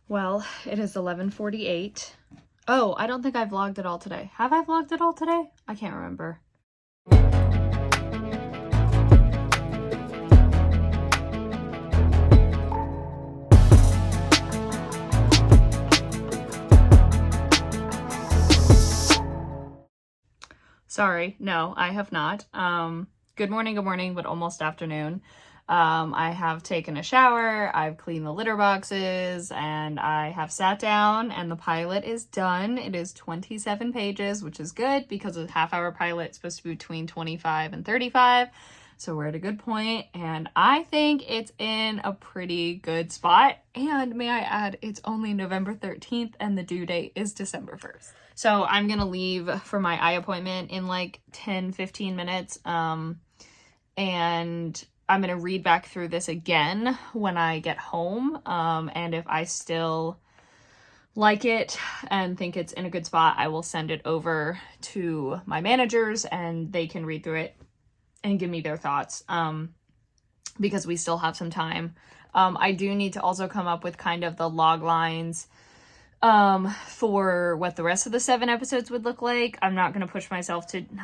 Well, it is 11:48. Oh, I don't think I vlogged it all today. Have I vlogged it all today? I can't remember. Sorry, no, I have not. Good morning, but almost afternoon. I have taken a shower, I've cleaned the litter boxes, and I have sat down, and the pilot is done. It is 27 pages, which is good because a half-hour pilot is supposed to be between 25 and 35. So we're at a good point, and I think it's in a pretty good spot. And may I add, it's only November 13th, and the due date is December 1st. So I'm gonna leave for my eye appointment in like 10-15 minutes, and I'm going to read back through this again when I get home, and if I still like it and think it's in a good spot, I will send it over to my managers and they can read through it and give me their thoughts, because we still have some time. I do need to also come up with kind of the log lines for what the rest of the 7 episodes would look like. I'm not going to not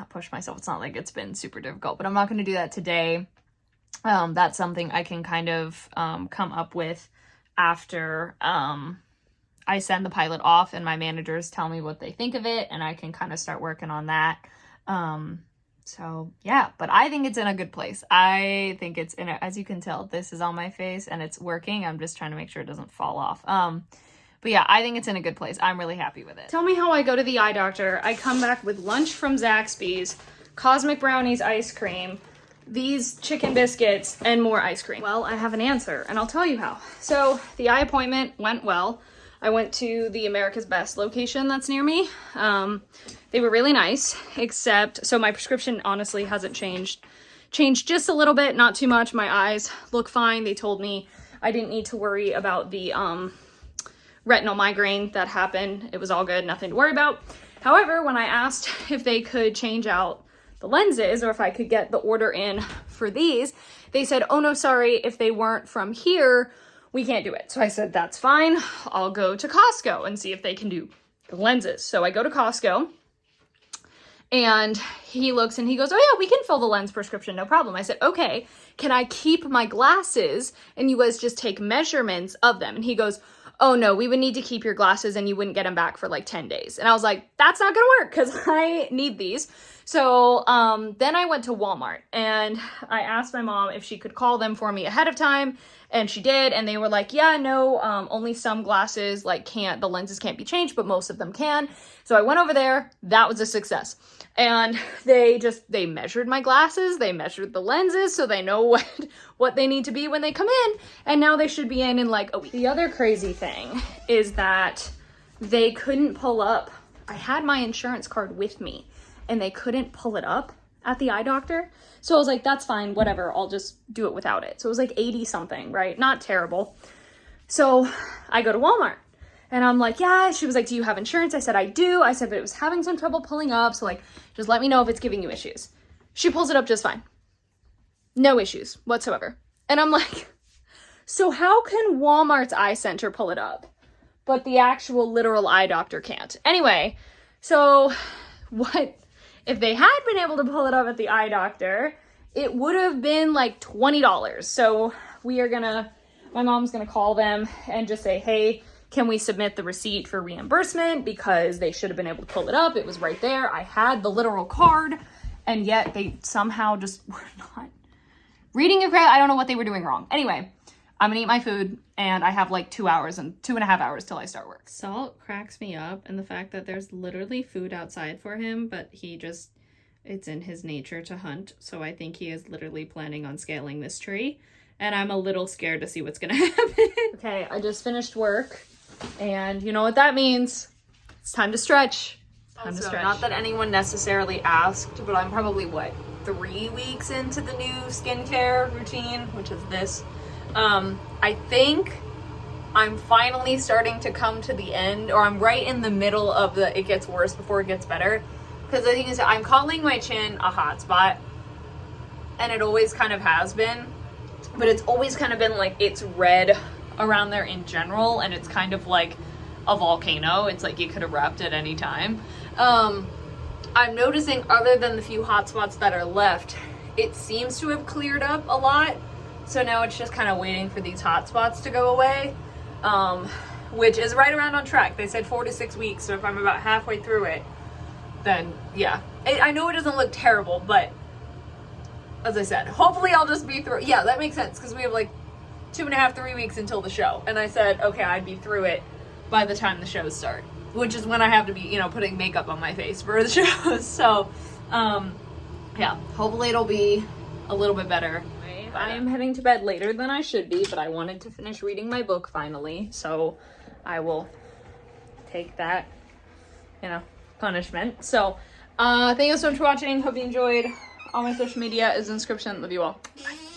push myself, it's not like it's been super difficult, but I'm not going to do that today. That's something I can kind of come up with after I send the pilot off and my managers tell me what they think of it, and I can kind of start working on that. So yeah, but I think it's in a good place. I think it's as you can tell, this is on my face and it's working. I'm just trying to make sure it doesn't fall off. But yeah, I think it's in a good place. I'm really happy with it. Tell me how I go to the eye doctor. I come back with lunch from Zaxby's, Cosmic Brownies ice cream, these chicken biscuits, and more ice cream. Well, I have an answer, and I'll tell you how. So the eye appointment went well. I went to the America's Best location that's near me. They were really nice, except, so my prescription honestly hasn't changed. Changed just a little bit, not too much. My eyes look fine. They told me I didn't need to worry about the retinal migraine that happened. It was all good, nothing to worry about. However, when I asked if they could change out the lenses or if I could get the order in for these, they said, oh no, sorry, if they weren't from here, we can't do it. So I said, that's fine. I'll go to Costco and see if they can do the lenses. So I go to Costco and he looks and he goes, oh yeah, we can fill the lens prescription, no problem. I said, okay, can I keep my glasses and you guys just take measurements of them? And he goes, oh no, we would need to keep your glasses and you wouldn't get them back for like 10 days. And I was like, that's not gonna work because I need these. So then I went to Walmart and I asked my mom if she could call them for me ahead of time, and she did, and they were like, yeah, no, only some glasses the lenses can't be changed, but most of them can. So I went over there, that was a success. And they measured my glasses, they measured the lenses, so they know what they need to be when they come in, and now they should be in like a week. The other crazy thing is that they couldn't pull up. I had my insurance card with me, and they couldn't pull it up at the eye doctor. So I was like, that's fine, whatever, I'll just do it without it. So it was like 80 something, right? Not terrible. So I go to Walmart and I'm like, yeah, she was like, do you have insurance? I said, I do. I said, but it was having some trouble pulling up. So like, just let me know if it's giving you issues. She pulls it up just fine. No issues whatsoever. And I'm like, so how can Walmart's eye center pull it up, but the actual literal eye doctor can't? Anyway, so what if they had been able to pull it up at the eye doctor, it would have been like $20. So my mom's gonna call them and just say, hey, can we submit the receipt for reimbursement? Because they should have been able to pull it up. It was right there. I had the literal card, and yet they somehow just were not reading it correctly. I don't know what they were doing wrong. Anyway, I'm gonna eat my food, and I have like 2.5 hours till I start work. Salt cracks me up, and the fact that there's literally food outside for him, but it's in his nature to hunt. So I think he is literally planning on scaling this tree, and I'm a little scared to see what's gonna happen. Okay, I just finished work, and you know what that means. It's time to stretch. Not that anyone necessarily asked, but I'm probably 3 weeks into the new skincare routine, which is this. I think I'm finally starting to come to the end, or I'm right in the middle of the it gets worse before it gets better. Because the thing is, I'm calling my chin a hot spot, and it always kind of has been, but it's always kind of been like it's red around there in general, and it's kind of like a volcano. It's like you could erupt at any time. I'm noticing, other than the few hot spots that are left, it seems to have cleared up a lot. So now it's just kind of waiting for these hot spots to go away, which is right around on track. They said 4 to 6 weeks, so if I'm about halfway through it, then yeah. I know it doesn't look terrible, but as I said, hopefully I'll just be through. Yeah, that makes sense, because we have like 2.5, 3 weeks until the show. And I said, okay, I'd be through it by the time the shows start, which is when I have to be, you know, putting makeup on my face for the shows. So, yeah, hopefully it'll be a little bit better. I am heading to bed later than I should be, but I wanted to finish reading my book finally, so I will take that, you know, punishment. So, thank you so much for watching. Hope you enjoyed. All my social media is in the description. Love you all. Bye.